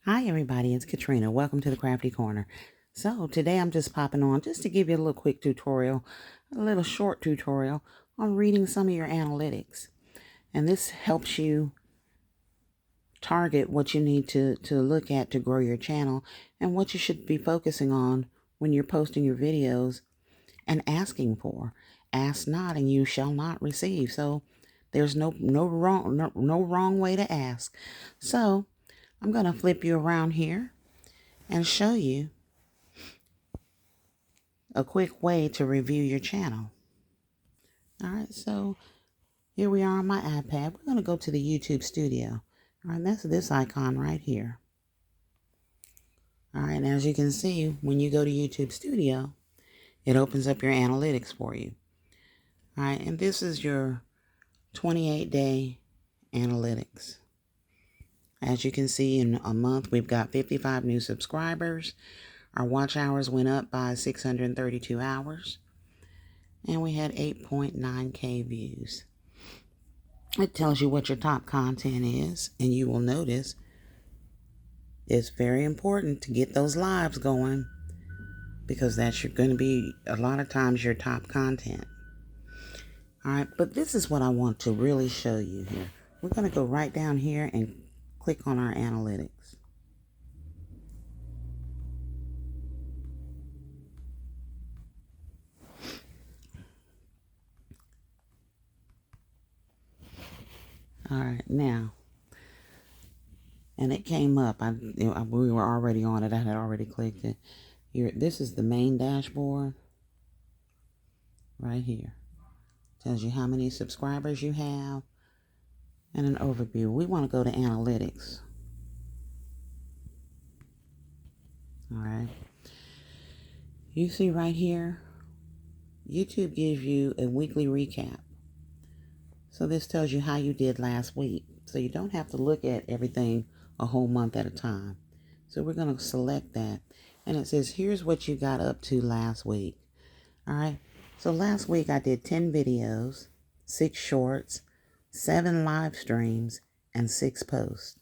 Hi everybody, it's Katrina. Welcome to the Crafty Corner. So today I'm just popping on just to give you a little quick tutorial, a little short tutorial on reading some of your analytics. And this helps you target what you need to look at to grow your channel and what you should be focusing on when you're posting your videos and asking for. Ask not and you shall not receive. So there's no wrong way to ask. So I'm going to flip you around here and show you a quick way to review your channel. All right, so here we are on my iPad. We're going to go to the YouTube studio. All right, that's this icon right here. All right, and as you can see, when you go to YouTube studio, it opens up your analytics for you. All right, and this is your 28-day analytics. As you can see, in a month, we've got 55 new subscribers. Our watch hours went up by 632 hours. And we had 8.9K views. It tells you what your top content is, and you will notice it's very important to get those lives going because that's going to be a lot of times your top content. All right, but this is what I want to really show you here. We're going to go right down here and click on our analytics. All right, now, and it came up. We were already on it. I had already clicked it. Here, this is the main dashboard right here. Tells you how many subscribers you have and an overview. We want to go to analytics. All right. You see right here, YouTube gives you a weekly recap. So this tells you how you did last week. So you don't have to look at everything a whole month at a time. So we're going to select that. And it says, here's what you got up to last week. All right. So last week I did 10 videos, 6 shorts, 7 live streams, and 6 posts.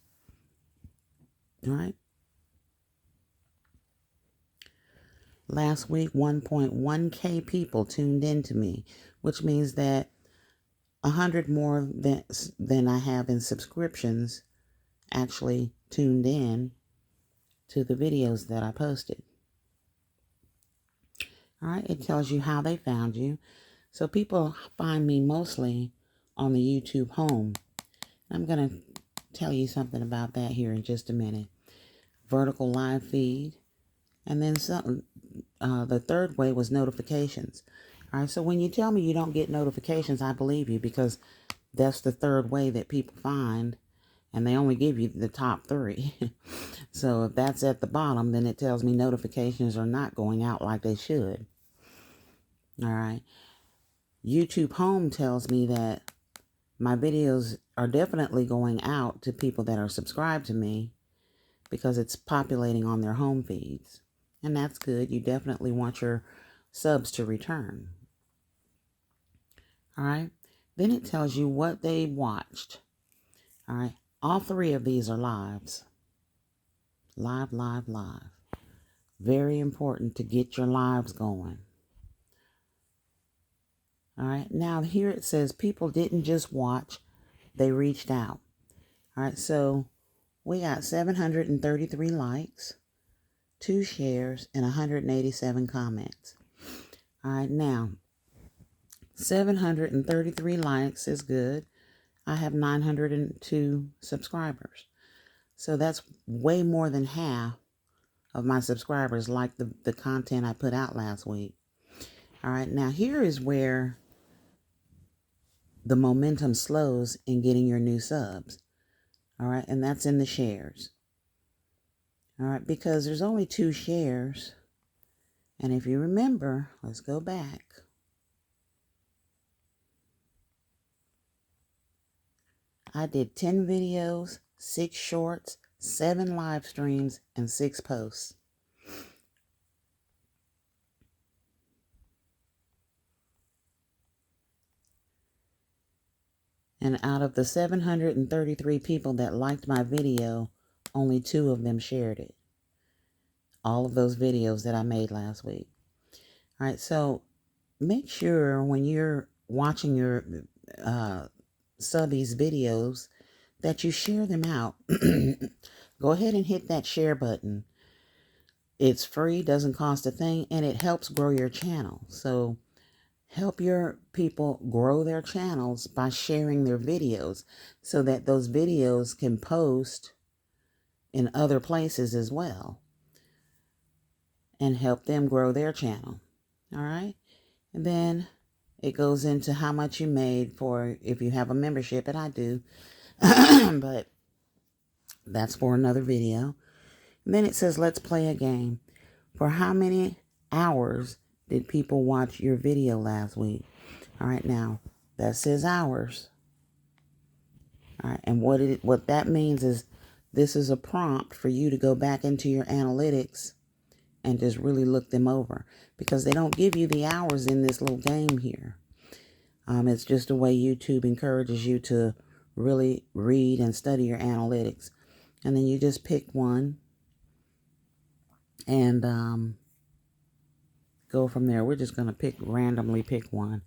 All right. Last week, 1.1K people tuned in to me, which means that 100 more than I have in subscriptions actually tuned in to the videos that I posted. All right, it tells you how they found you. So people find me mostly on the YouTube home. I'm going to tell you something about that here in just a minute. Vertical live feed. And then the third way was notifications. All right, so when you tell me you don't get notifications, I believe you because that's the third way that people find, and they only give you the top 3. So if that's at the bottom, then it tells me notifications are not going out like they should. All right. YouTube Home tells me that my videos are definitely going out to people that are subscribed to me because it's populating on their home feeds. And that's good. You definitely want your subs to return. All right. Then it tells you what they watched. All right. All 3 of these are lives. Live, live, live. Very important to get your lives going. All right. Now here it says people didn't just watch, they reached out. All right. So we got 733 likes, 2 shares, and 187 comments. All right. Now, 733 likes is good. I have 902 subscribers. So that's way more than half of my subscribers like the content I put out last week. All right, now here is where the momentum slows in getting your new subs. All right, and that's in the shares. All right, because there's only 2 shares. And if you remember, let's go back. I did 10 videos, 6 shorts, 7 live streams, and 6 posts. And out of the 733 people that liked my video, only 2 of them shared it. All of those videos that I made last week. All right, so make sure when you're watching your subbies videos that you share them out. Go ahead and hit that share button. It's free, doesn't cost a thing, and it helps grow your channel. So help your people grow their channels by sharing their videos so that those videos can post in other places as well and help them grow their channel. All right. And then it goes into how much you made for if you have a membership, and I do, but that's for another video. And then it says, let's play a game. For how many hours did people watch your video last week? All right, now that says hours. All right, and what that means is this is a prompt for you to go back into your analytics and just really look them over, because they don't give you the hours in this little game here. It's just a way YouTube encourages you to really read and study your analytics. And then you just pick one and go from there. We're just going to randomly pick one.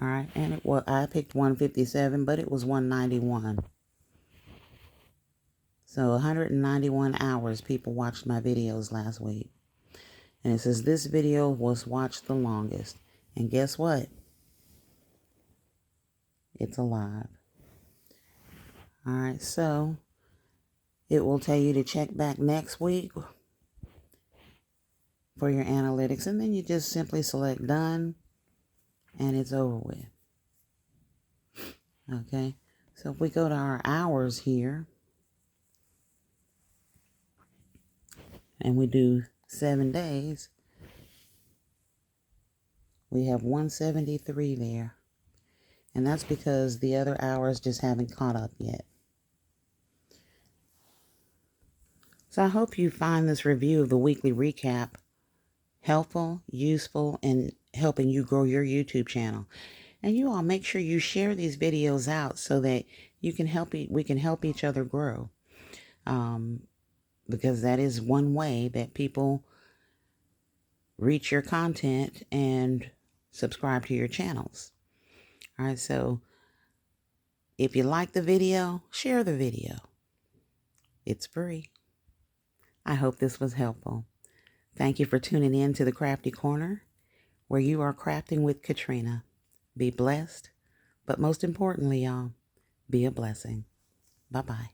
All right, and I picked 157, but it was 191. So 191 hours people watched my videos last week. And it says this video was watched the longest. And guess what? It's alive. All right, so it will tell you to check back next week for your analytics. And then you just simply select done and it's over with. Okay, so if we go to our hours here and we do 7 days, we have 173 there. And that's because the other hours just haven't caught up yet. So I hope you find this review of the weekly recap helpful, useful, and helping you grow your YouTube channel. And you all make sure you share these videos out so that we can help each other grow. Because that is one way that people reach your content and subscribe to your channels. All right, so if you like the video, share the video. It's free. I hope this was helpful. Thank you for tuning in to the Crafty Corner, where you are crafting with Katrina. Be blessed, but most importantly, y'all, be a blessing. Bye-bye.